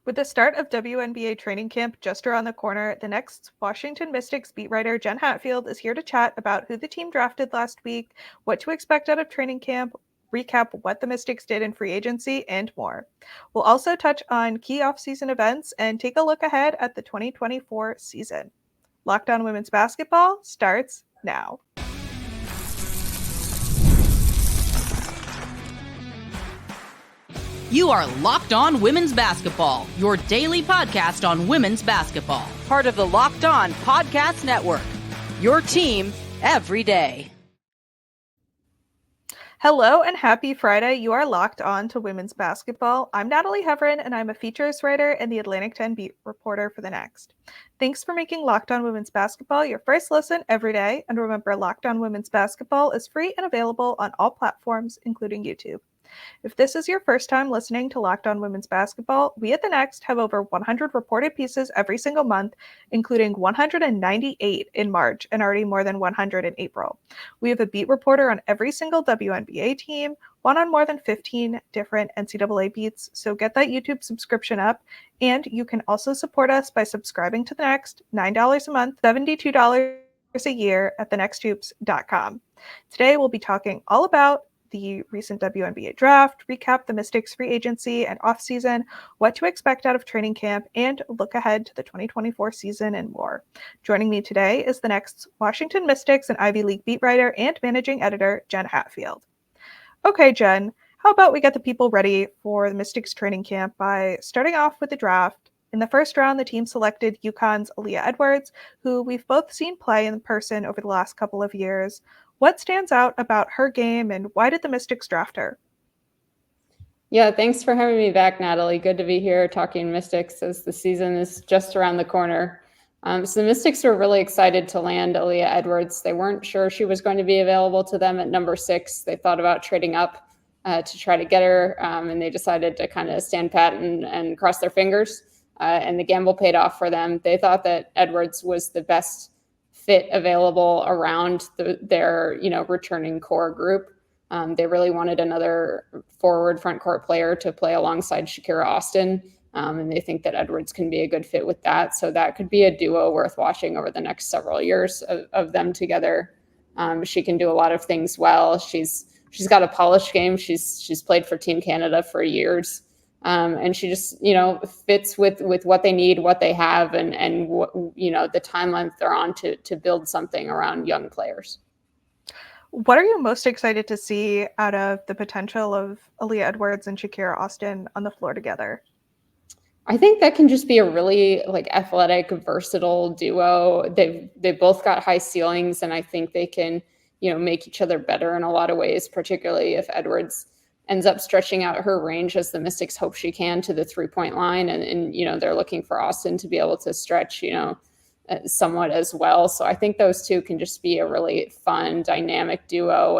With the start of WNBA training camp just around the corner, the next Washington Mystics beat writer Jenn Hatfield is here to chat about who the team drafted last week, what to expect out of training camp, recap what the Mystics did in free agency, and more. We'll also touch on key offseason events and take a look ahead at the 2024 season. Locked On Women's Basketball starts now. You are Locked On Women's Basketball, your daily podcast on women's basketball. Part of the Locked On Podcast Network, your team every day. Hello and happy Friday. You are locked on to women's basketball. I'm Natalie Heavren, and I'm a features writer and the Atlantic 10 beat reporter for The Next. Thanks for making Locked On Women's Basketball your first listen every day. And remember, Locked On Women's Basketball is free and available on all platforms, including YouTube. If this is your first time listening to Locked On Women's Basketball, we at The Next have over 100 reported pieces every single month, including 198 in March and already more than 100 in April. We have a beat reporter on every single WNBA team, one on more than 15 different NCAA beats, so get that YouTube subscription up. And you can also support us by subscribing to The Next, $9 a month, $72 a year at thenexthoops.com. Today we'll be talking all about the recent WNBA draft, recap the Mystics free agency and offseason, what to expect out of training camp, and look ahead to the 2024 season and more. Joining me today is The Next's Washington Mystics and Ivy League beat writer and managing editor, Jenn Hatfield. Okay, Jenn, how about we get the people ready for the Mystics training camp by starting off with the draft. In the first round, the team selected UConn's Aaliyah Edwards, who we've both seen play in person over the last couple of years. What stands out about her game, and why did the Mystics draft her? Yeah, thanks for having me back, Natalie. Good to be here talking Mystics as the season is just around the corner. So the Mystics were really excited to land Aaliyah Edwards. They weren't sure she was going to be available to them at number 6. They thought about trading up to try to get her, and they decided to kind of stand pat and cross their fingers. And the gamble paid off for them. They thought that Edwards was the best fit available around their returning core group. They really wanted another forward front court player to play alongside Shakira Austin, and they think that Edwards can be a good fit with that. So that could be a duo worth watching over the next several years of them together. She can do a lot of things well. She's got a polished game. She's played for Team Canada for years. And she just, fits with what they need, what they have, and what, the timeline they're on to build something around young players. What are you most excited to see out of the potential of Aaliyah Edwards and Shakira Austin on the floor together? I think that can just be a really athletic, versatile duo. They've both got high ceilings, and I think they can, make each other better in a lot of ways, particularly if Edwards ends up stretching out her range as the Mystics hope she can to the 3-point line. And they're looking for Austin to be able to stretch, somewhat as well. So I think those two can just be a really fun, dynamic duo.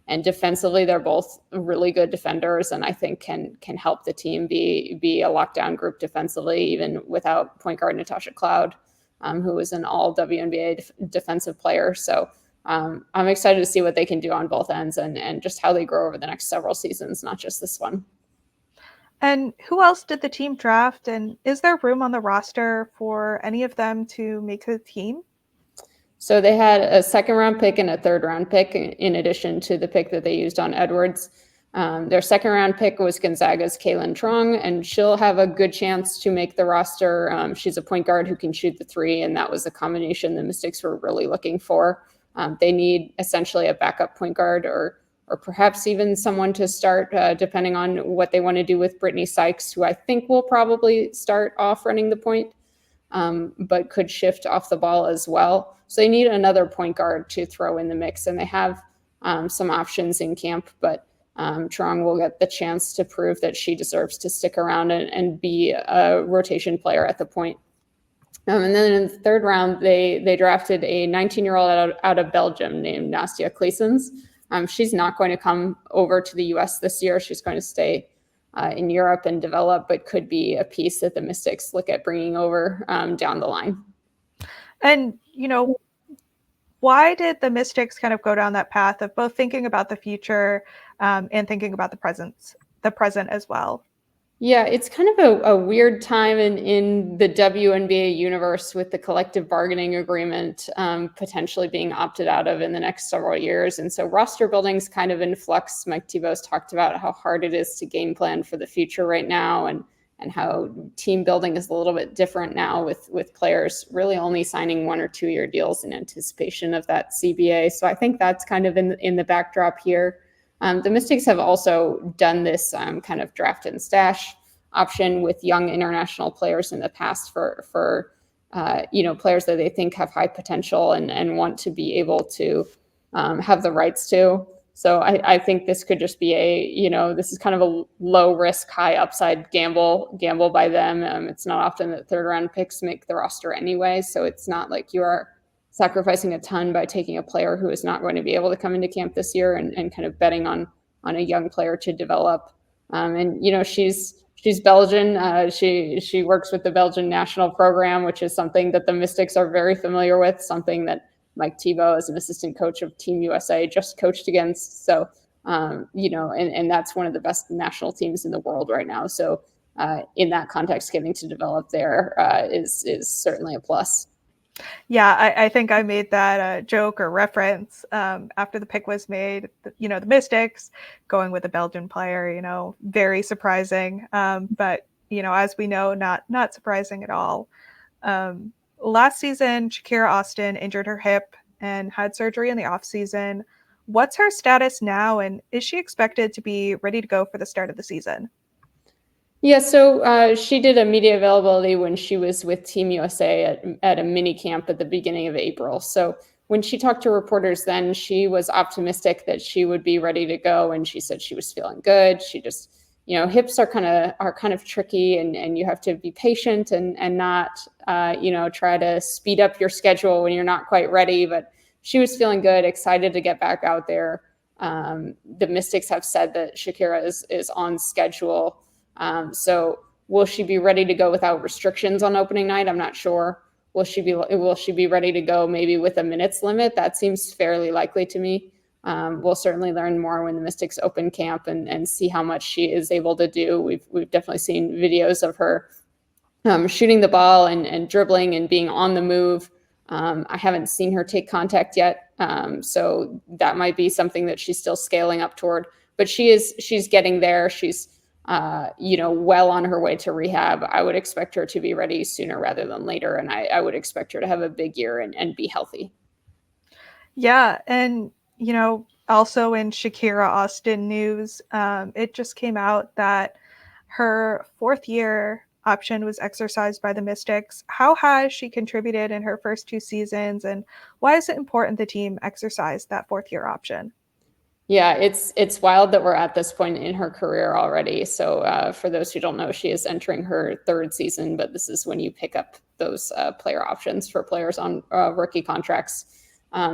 And defensively, they're both really good defenders, and I think can help the team be a lockdown group defensively, even without point guard Natasha Cloud, who is an all WNBA defensive player. So I'm excited to see what they can do on both ends and just how they grow over the next several seasons, not just this one. And who else did the team draft? And is there room on the roster for any of them to make the team? So they had a 2nd-round pick and a 3rd-round pick in addition to the pick that they used on Edwards. Their 2nd-round pick was Gonzaga's Kaylynne Truong, and she'll have a good chance to make the roster. She's a point guard who can shoot the 3, and that was a combination the Mystics were really looking for. They need essentially a backup point guard or perhaps even someone to start, depending on what they want to do with Brittany Sykes, who I think will probably start off running the point, but could shift off the ball as well. So they need another point guard to throw in the mix, and they have some options in camp, but Truong will get the chance to prove that she deserves to stick around and be a rotation player at the point. And then in the 3rd round, they drafted a 19-year-old out of Belgium named Nastja Claessens. She's not going to come over to the U.S. this year. She's going to stay in Europe and develop, but could be a piece that the Mystics look at bringing over down the line. And, why did the Mystics kind of go down that path of both thinking about the future and thinking about the present as well? Yeah, it's kind of a weird time in the WNBA universe with the collective bargaining agreement potentially being opted out of in the next several years. And so roster building's kind of in flux. Mike Thibault's talked about how hard it is to game plan for the future right now, and how team building is a little bit different now with players really only signing 1 or 2 year deals in anticipation of that CBA. So I think that's kind of in the backdrop here. The Mystics have also done this kind of draft and stash option with young international players in the past for players that they think have high potential and want to be able to have the rights to. So I think this could just be this is kind of a low risk, high upside gamble by them. It's not often that third round picks make the roster anyway. So it's not like you are sacrificing a ton by taking a player who is not going to be able to come into camp this year and kind of betting on a young player to develop. She's Belgian. She works with the Belgian national program, which is something that the Mystics are very familiar with, something that Mike Thibault, as an assistant coach of Team USA, just coached against. So, and that's one of the best national teams in the world right now. So in that context, getting to develop there is certainly a plus. Yeah, I think I made that joke or reference after the pick was made. The Mystics going with a Belgian player, very surprising. But as we know, not surprising at all. Last season, Shakira Austin injured her hip and had surgery in the offseason. What's her status now, and is she expected to be ready to go for the start of the season? Yeah, so she did a media availability when she was with Team USA at a mini camp at the beginning of April. So when she talked to reporters then, she was optimistic that she would be ready to go, and she said she was feeling good. She just, hips are kind of tricky, and you have to be patient and not, try to speed up your schedule when you're not quite ready. But she was feeling good, excited to get back out there. The Mystics have said that Shakira is on schedule. So will she be ready to go without restrictions on opening night? I'm not sure. Will she be ready to go maybe with a minutes limit? That seems fairly likely to me. We'll certainly learn more when the Mystics open camp and see how much she is able to do. We've definitely seen videos of her shooting the ball and dribbling and being on the move. I haven't seen her take contact yet. So that might be something that she's still scaling up toward, but she's getting there. She's well on her way to rehab. I would expect her to be ready sooner rather than later. And I would expect her to have a big year and be healthy. Yeah. And, also in Shakira Austin news, it just came out that her 4th year option was exercised by the Mystics. How has she contributed in her first 2 seasons, and why is it important the team exercised that 4th year option? Yeah, it's wild that we're at this point in her career already. So for those who don't know, she is entering her 3rd season, but this is when you pick up those player options for players on rookie contracts.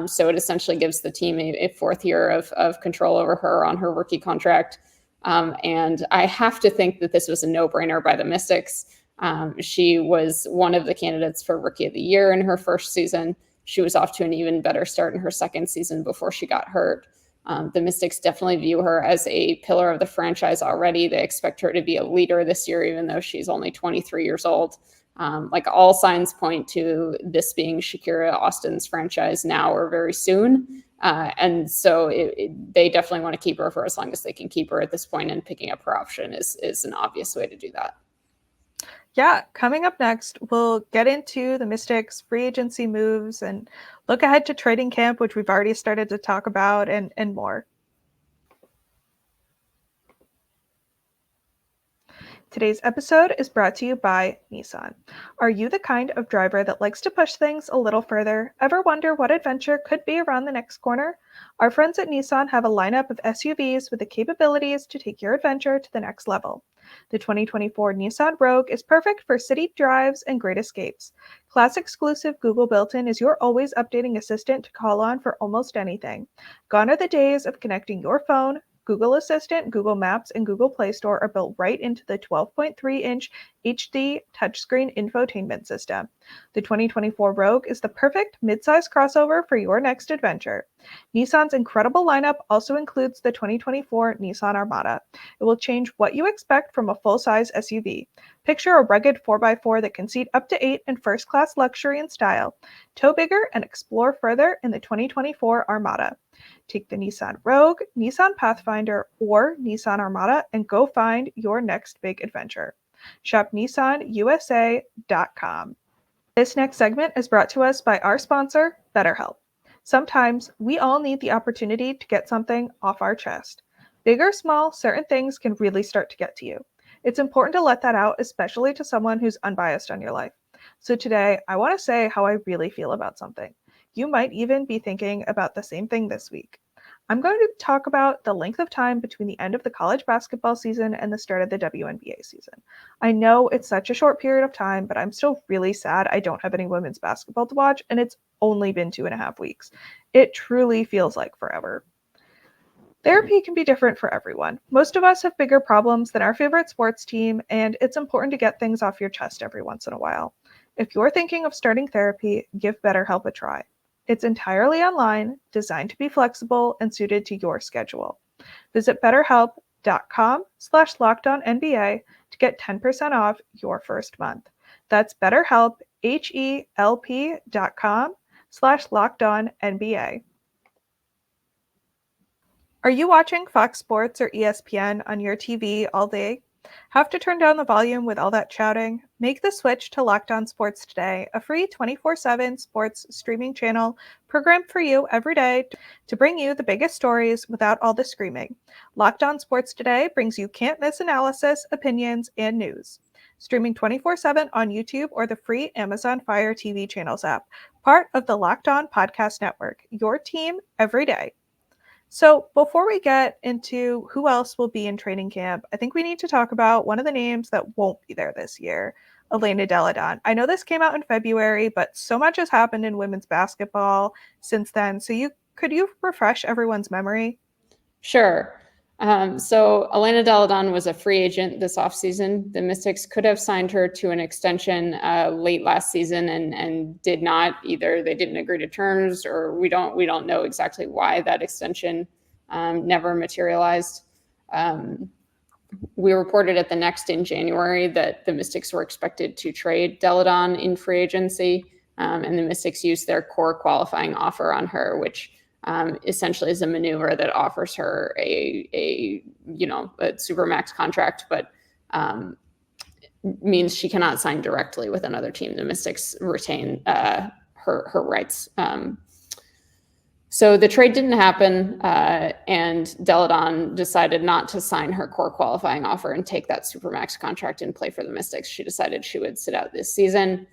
So it essentially gives the team a 4th year of control over her on her rookie contract. And I have to think that this was a no-brainer by the Mystics. She was one of the candidates for Rookie of the Year in her 1st season. She was off to an even better start in her 2nd season before she got hurt. The Mystics definitely view her as a pillar of the franchise already. They expect her to be a leader this year, even though she's only 23 years old. All signs point to this being Shakira Austin's franchise now or very soon. And so they definitely want to keep her for as long as they can keep her at this point, and picking up her option is an obvious way to do that. Yeah, coming up next, we'll get into the Mystics' free agency moves and look ahead to training camp, which we've already started to talk about, and more. Today's episode is brought to you by Nissan. Are you the kind of driver that likes to push things a little further? Ever wonder what adventure could be around the next corner? Our friends at Nissan have a lineup of SUVs with the capabilities to take your adventure to the next level. The 2024 Nissan Rogue is perfect for city drives and great escapes. Class-exclusive Google built-in is your always updating assistant to call on for almost anything. Gone are the days of connecting your phone. Google Assistant, Google Maps, and Google Play Store are built right into the 12.3-inch HD touchscreen infotainment system. The 2024 Rogue is the perfect midsize crossover for your next adventure. Nissan's incredible lineup also includes the 2024 Nissan Armada. It will change what you expect from a full-size SUV. Picture a rugged 4x4 that can seat up to 8 in first-class luxury and style. Tow bigger and explore further in the 2024 Armada. Take the Nissan Rogue, Nissan Pathfinder, or Nissan Armada and go find your next big adventure. Shop NissanUSA.com. This next segment is brought to us by our sponsor, BetterHelp. Sometimes we all need the opportunity to get something off our chest. Big or small, certain things can really start to get to you. It's important to let that out, especially to someone who's unbiased on your life. So today, I want to say how I really feel about something. You might even be thinking about the same thing this week. I'm going to talk about the length of time between the end of the college basketball season and the start of the WNBA season. I know it's such a short period of time, but I'm still really sad I don't have any women's basketball to watch, and it's only been 2.5 weeks. It truly feels like forever. Therapy can be different for everyone. Most of us have bigger problems than our favorite sports team, and it's important to get things off your chest every once in a while. If you're thinking of starting therapy, give BetterHelp a try. It's entirely online, designed to be flexible, and suited to your schedule. Visit BetterHelp.com/LockedOnNBA to get 10% off your first month. That's BetterHelp, HELP.com/LockedOnNBA. Are you watching Fox Sports or ESPN on your TV all day? Have to turn down the volume with all that shouting? Make the switch to Locked On Sports Today, a free 24/7 sports streaming channel programmed for you every day to bring you the biggest stories without all the screaming. Locked On Sports Today brings you can't-miss analysis, opinions, and news. Streaming 24/7 on YouTube or the free Amazon Fire TV channels app, part of the Locked On Podcast Network, your team every day. So before we get into who else will be in training camp, I think we need to talk about one of the names that won't be there this year, Elena Delle. I know this came out in February, but so much has happened in women's basketball since then. So could you refresh everyone's memory? Sure. So Elena Delle was a free agent this offseason. The Mystics could have signed her to an extension late last season and did not. Either they didn't agree to terms, or we don't know exactly why that extension never materialized. We reported at the Next in January that the Mystics were expected to trade Delle in free agency, and the Mystics used their core qualifying offer on her, which essentially is a maneuver that offers her a supermax contract, but means she cannot sign directly with another team. The Mystics retain her rights. So the trade didn't happen, and Delle decided not to sign her core qualifying offer and take that supermax contract and play for the Mystics. She decided she would sit out this season.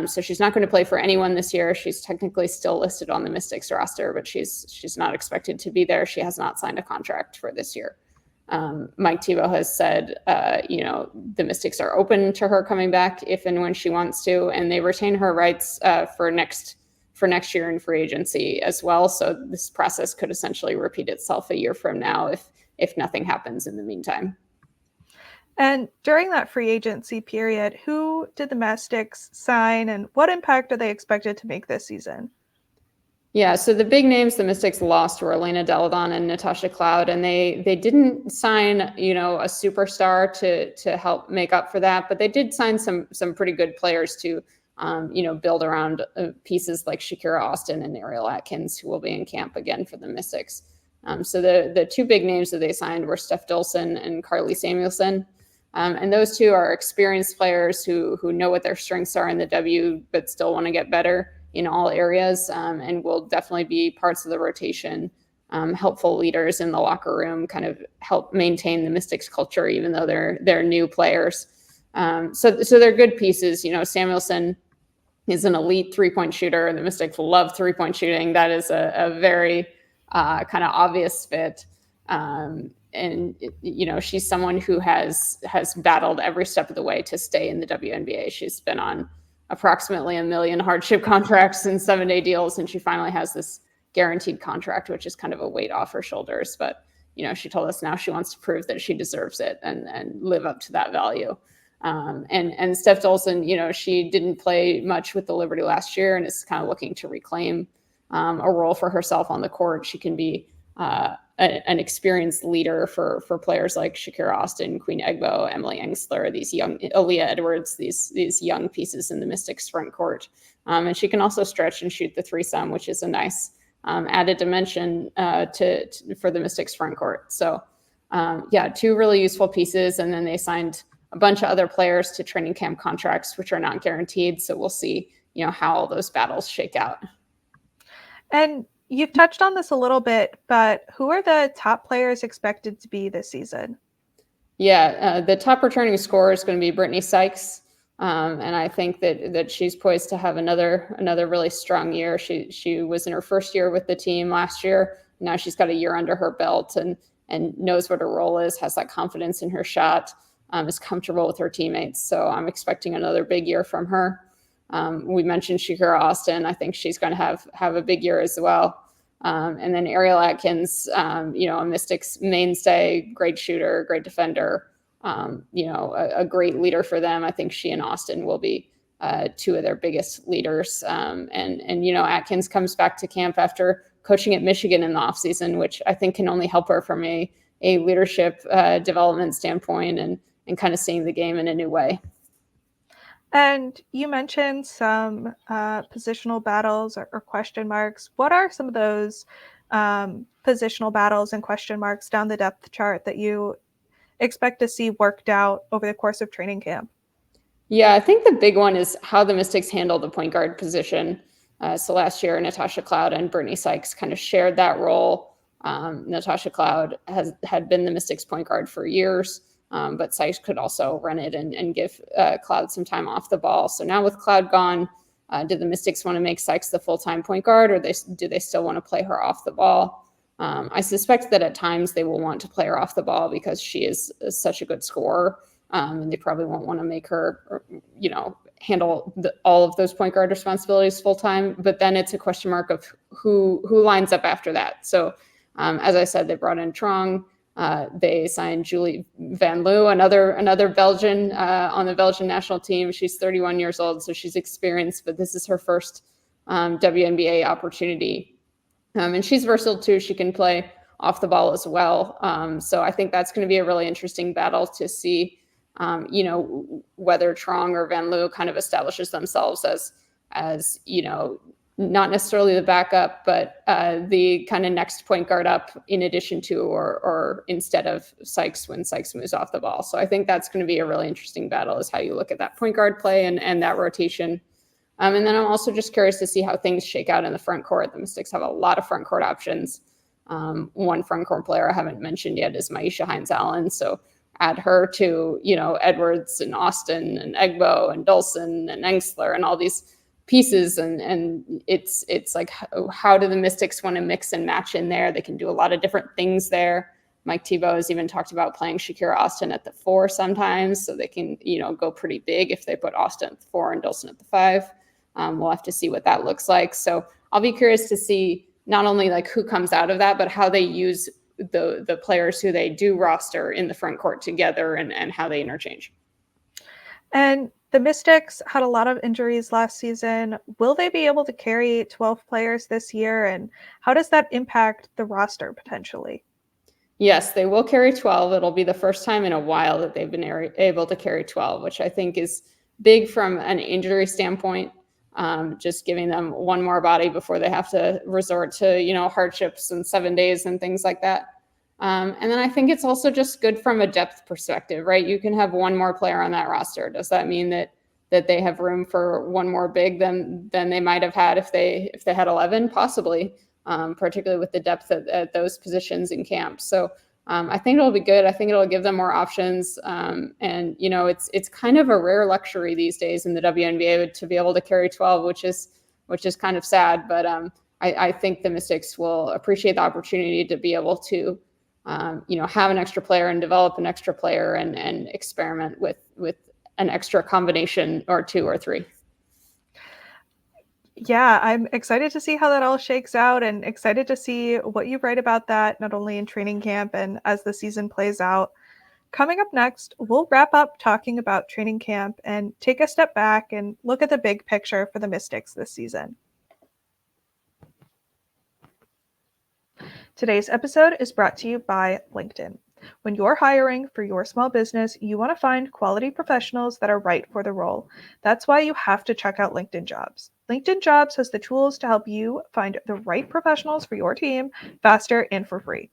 So she's not going to play for anyone this year. She's technically still listed on the Mystics roster, but she's not expected to be there. She has not signed a contract for this year. Mike Thibault has said, the Mystics are open to her coming back if and when she wants to, and they retain her rights for next year in free agency as well. So this process could essentially repeat itself a year from now if nothing happens in the meantime. And during that free agency period, who did the Mystics sign and what impact are they expected to make this season? Yeah, so the big names the Mystics lost were Elena Delle and Natasha Cloud, and they didn't sign, a superstar to help make up for that, but they did sign some pretty good players to, build around pieces like Shakira Austin and Ariel Atkins, who will be in camp again for the Mystics. So the two big names that they signed were Steph Dolson and Carly Samuelson. And those two are experienced players who know what their strengths are in the W, but still want to get better in all areas, and will definitely be parts of the rotation, helpful leaders in the locker room, kind of help maintain the Mystics culture, even though they're new players. So they're good pieces. Samuelson is an elite three-point shooter. The Mystics love three-point shooting. That is a very kind of obvious fit. And she's someone who has battled every step of the way to stay in the WNBA. She's been on approximately 1 million hardship contracts and 7-day deals, and she finally has this guaranteed contract, which is kind of a weight off her shoulders. But she told us now she wants to prove that she deserves it and live up to that value. And Steph Dolson, she didn't play much with the Liberty last year and is kind of looking to reclaim a role for herself on the court. She can be an experienced leader for players like Shakira Austin, Queen Egbo, Emily Engstler, these young Aaliyah Edwards, these young pieces in the Mystics front court. And she can also stretch and shoot the threesome, which is a nice added dimension for the Mystics front court. So two really useful pieces. And then they signed a bunch of other players to training camp contracts, which are not guaranteed. So we'll see, how all those battles shake out. And you've touched on this a little bit, but who are the top players expected to be this season? Yeah, the top returning scorer is going to be Brittany Sykes. And I think that she's poised to have another really strong year. She was in her first year with the team last year. Now she's got a year under her belt and knows what her role is, has that confidence in her shot, is comfortable with her teammates. So I'm expecting another big year from her. We mentioned Shakira Austin. I think she's going to have a big year as well. And then Ariel Atkins, a Mystics mainstay, great shooter, great defender, a great leader for them. I think she and Austin will be two of their biggest leaders. Atkins comes back to camp after coaching at Michigan in the offseason, which I think can only help her from a leadership development standpoint and kind of seeing the game in a new way. And you mentioned some positional battles or question marks. What are some of those positional battles and question marks down the depth chart that you expect to see worked out over the course of training camp? Yeah, I think the big one is how the Mystics handle the point guard position. So last year, Natasha Cloud and Brittany Sykes kind of shared that role. Natasha Cloud had been the Mystics point guard for years. But Sykes could also run it and give Cloud some time off the ball. So now with Cloud gone, do the Mystics want to make Sykes the full-time point guard, or do they still want to play her off the ball? I suspect that at times they will want to play her off the ball because she is such a good scorer, and they probably won't want to make her, handle all of those point guard responsibilities full-time. But then it's a question mark of who lines up after that. So as I said, they brought in Truong. They signed Julie Van Loo, another Belgian on the Belgian national team. She's 31 years old, so she's experienced, but this is her first WNBA opportunity. And she's versatile too. She can play off the ball as well. So I think that's going to be a really interesting battle to see, whether Truong or Van Loo kind of establishes themselves as not necessarily the backup, but the kind of next point guard up in addition to or instead of Sykes when Sykes moves off the ball. So I think that's going to be a really interesting battle, is how you look at that point guard play and that rotation. And then I'm also just curious to see how things shake out in the front court. The Mystics have a lot of front court options. One front court player I haven't mentioned yet is Maisha Hines-Allen. So add her to, Edwards and Austin and Egbo and Dolson and Engstler and all these pieces, and it's like, how do the Mystics want to mix and match in there? They can do a lot of different things there. Mike Thibault has even talked about playing Shakira Austin at the 4 sometimes, so they can go pretty big if they put Austin at the 4 and Dolson at the 5. We'll have to see what that looks like. So I'll be curious to see not only like who comes out of that, but how they use the players who they do roster in the front court together and how they interchange. And the Mystics had a lot of injuries last season. Will they be able to carry 12 players this year? And how does that impact the roster potentially? Yes, they will carry 12. It'll be the first time in a while that they've been able to carry 12, which I think is big from an injury standpoint. Just giving them one more body before they have to resort to, hardships and 7 days and things like that. And then I think it's also just good from a depth perspective, right? You can have one more player on that roster. Does that mean that they have room for one more big than they might have had if they had 11? Possibly, particularly with the depth at those positions in camp. So I think it'll be good. I think it'll give them more options. And it's kind of a rare luxury these days in the WNBA to be able to carry 12, which is kind of sad. But I think the Mystics will appreciate the opportunity to be able to have an extra player and develop an extra player and experiment with an extra combination or 2 or 3. Yeah, I'm excited to see how that all shakes out and excited to see what you write about that, not only in training camp and as the season plays out. Coming up next, we'll wrap up talking about training camp and take a step back and look at the big picture for the Mystics this season. Today's episode is brought to you by LinkedIn. When you're hiring for your small business, you want to find quality professionals that are right for the role. That's why you have to check out LinkedIn Jobs. LinkedIn Jobs has the tools to help you find the right professionals for your team faster and for free.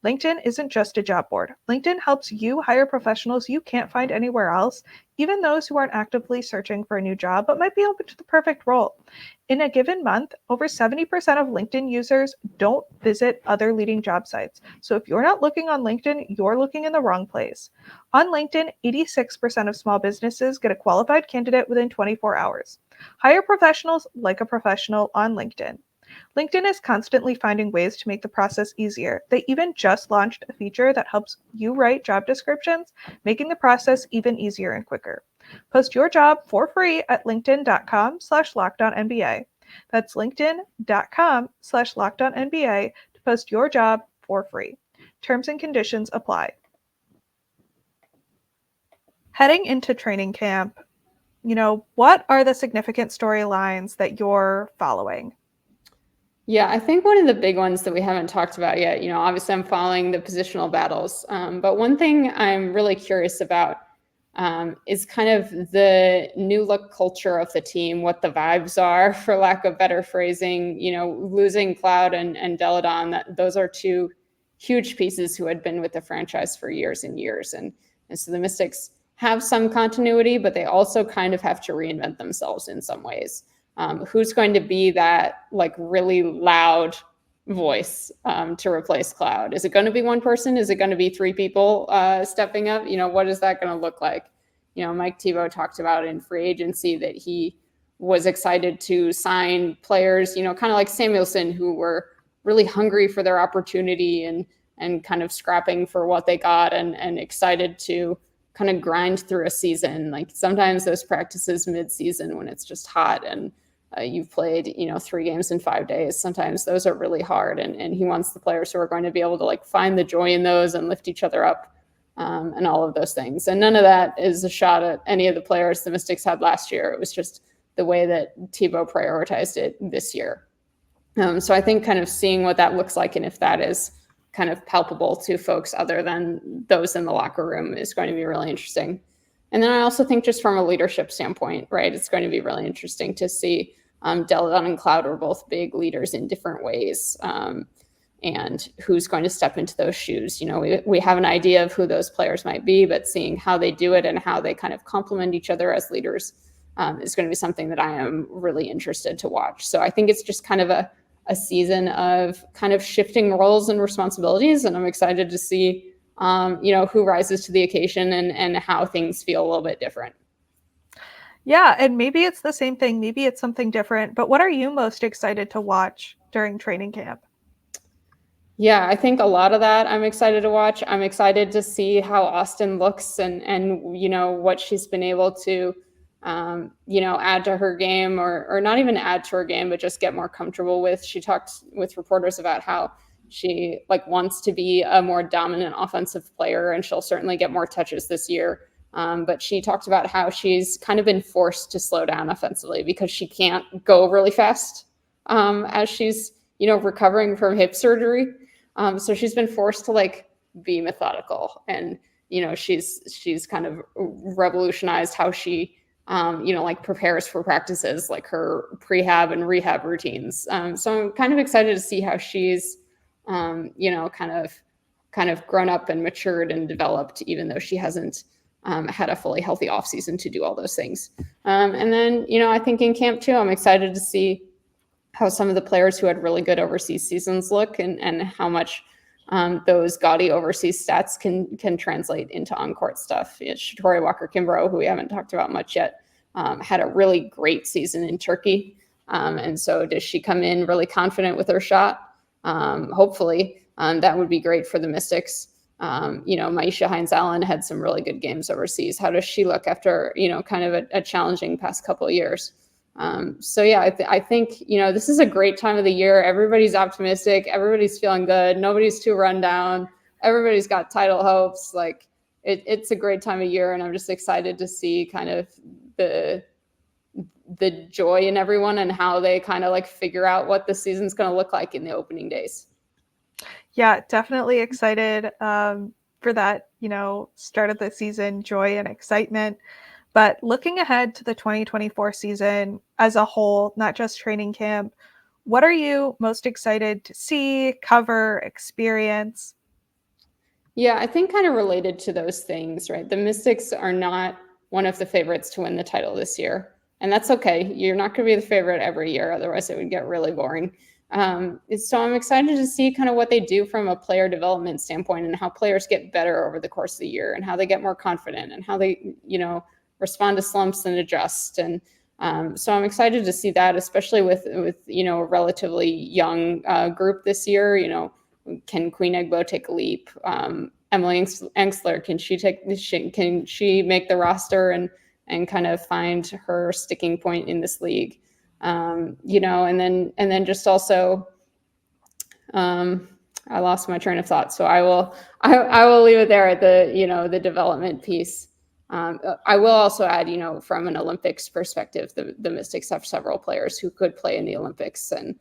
LinkedIn isn't just a job board. LinkedIn helps you hire professionals you can't find anywhere else, even those who aren't actively searching for a new job but might be open to the perfect role. In a given month, over 70% of LinkedIn users don't visit other leading job sites. So if you're not looking on LinkedIn, you're looking in the wrong place. On LinkedIn, 86% of small businesses get a qualified candidate within 24 hours. Hire professionals like a professional on LinkedIn. LinkedIn is constantly finding ways to make the process easier. They even just launched a feature that helps you write job descriptions, making the process even easier and quicker. Post your job for free at linkedin.com/lockedonnba. That's linkedin.com/lockedonnba to post your job for free. Terms and conditions apply. Heading into training camp, what are the significant storylines that you're following? Yeah, I think one of the big ones that we haven't talked about yet, obviously I'm following the positional battles. But one thing I'm really curious about is kind of the new look culture of the team, what the vibes are, for lack of better phrasing. Losing Cloud and Delle, those are two huge pieces who had been with the franchise for years and years. And so the Mystics have some continuity, but they also kind of have to reinvent themselves in some ways. Who's going to be that really loud voice to replace Cloud? Is it going to be one person? Is it going to be three people stepping up? What is that going to look like? Mike Thibault talked about in free agency that he was excited to sign players, kind of like Samuelson, who were really hungry for their opportunity and kind of scrapping for what they got and excited to kind of grind through a season. Like sometimes those practices mid-season when it's just hot and you've played, 3 games in 5 days. Sometimes those are really hard. And he wants the players who are going to be able to find the joy in those and lift each other up and all of those things. And none of that is a shot at any of the players the Mystics had last year. It was just the way that Thibault prioritized it this year. So I think kind of seeing what that looks like and if that is kind of palpable to folks other than those in the locker room is going to be really interesting. And then I also think just from a leadership standpoint, right, it's going to be really interesting to see Delle and Cloud are both big leaders in different ways. And who's going to step into those shoes. We have an idea of who those players might be, but seeing how they do it and how they kind of complement each other as leaders is going to be something that I am really interested to watch. So I think it's just kind of a season of kind of shifting roles and responsibilities. And I'm excited to see, who rises to the occasion and how things feel a little bit different. Yeah, and maybe it's the same thing. Maybe it's something different. But what are you most excited to watch during training camp? Yeah, I think a lot of that I'm excited to watch. I'm excited to see how Austin looks and what she's been able to, add to her game or not even add to her game, but just get more comfortable with. She talked with reporters about how she wants to be a more dominant offensive player, and she'll certainly get more touches this year. But she talked about how she's kind of been forced to slow down offensively because she can't go really fast as she's, recovering from hip surgery. So she's been forced to be methodical, and she's kind of revolutionized how she prepares for practices, like her prehab and rehab routines. So I'm kind of excited to see how she's kind of grown up and matured and developed, even though she hasn't had a fully healthy offseason to do all those things. And then I think in camp too, I'm excited to see how some of the players who had really good overseas seasons look and how much those gaudy overseas stats can translate into on-court stuff. Shatori Walker-Kimbrough, who we haven't talked about much yet, had a really great season in Turkey. And so does she come in really confident with her shot? Hopefully, that would be great for the Mystics. Maisha Hines-Allen had some really good games overseas. How does she look after, kind of a challenging past couple of years? So yeah, I think, this is a great time of the year. Everybody's optimistic. Everybody's feeling good. Nobody's too run down. Everybody's got title hopes. It's a great time of year. And I'm just excited to see kind of the joy in everyone and how they kind of figure out what the season's going to look like in the opening days. Yeah, definitely excited for that, start of the season, joy and excitement. But looking ahead to the 2024 season as a whole, not just training camp, what are you most excited to see, cover, experience? Yeah, I think kind of related to those things, right? The Mystics are not one of the favorites to win the title this year. And that's okay. You're not going to be the favorite every year. Otherwise, it would get really boring. So I'm excited to see kind of what they do from a player development standpoint and how players get better over the course of the year and how they get more confident and how they, respond to slumps and adjust. And so I'm excited to see that, especially with a relatively young group this year. Can Queen Egbo take a leap? Emily Engstler, can she make the roster and kind of find her sticking point in this league? And then just also, I lost my train of thought, so I will leave it there at the development piece. I will also add, from an Olympics perspective, the Mystics have several players who could play in the Olympics, and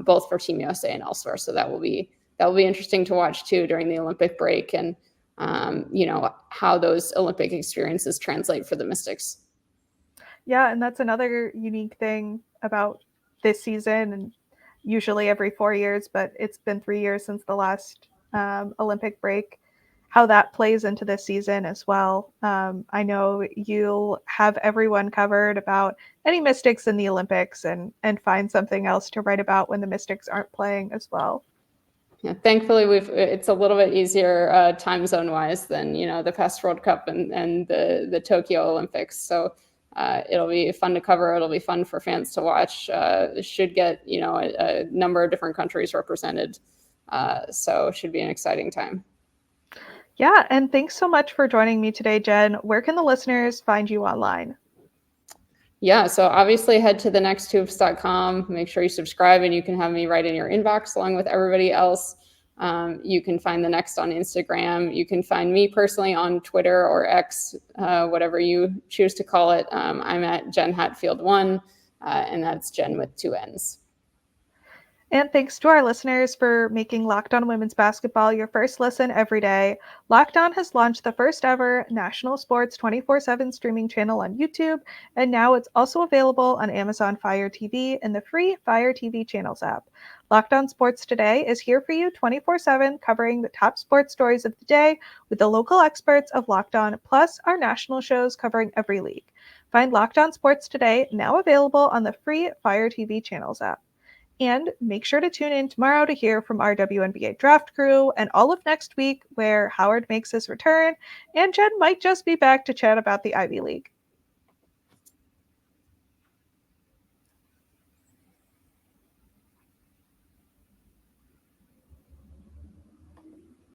both for Team USA and elsewhere. So that will be interesting to watch too during the Olympic break, and how those Olympic experiences translate for the Mystics. Yeah, and that's another unique thing about this season, and usually every 4 years, but it's been 3 years since the last Olympic break, how that plays into this season as well. I know you'll have everyone covered about any Mystics in the Olympics and find something else to write about when the Mystics aren't playing as well. Yeah, thankfully it's a little bit easier time zone wise than the past World Cup and the Tokyo Olympics. So it'll be fun to cover. It'll be fun for fans to watch. Should get a number of different countries represented. So it should be an exciting time. Yeah, and thanks so much for joining me today, Jenn. Where can the listeners find you online? Yeah, so obviously head to thenexthoops.com. Make sure you subscribe, and you can have me right in your inbox along with everybody else. You can find The Next on Instagram. You can find me personally on Twitter or X, whatever you choose to call it. I'm at Jenn Hatfield 1, and that's Jenn with 2 N's. And thanks to our listeners for making Locked On Women's Basketball your first listen every day. Locked On has launched the first ever national sports 24/7 streaming channel on YouTube, and now it's also available on Amazon Fire TV and the free Fire TV Channels app. Locked On Sports Today is here for you 24/7, covering the top sports stories of the day with the local experts of Locked On, plus our national shows covering every league. Find Locked On Sports Today now available on the free Fire TV Channels app. And make sure to tune in tomorrow to hear from our WNBA draft crew and all of next week, where Howard makes his return and Jenn might just be back to chat about the Ivy League.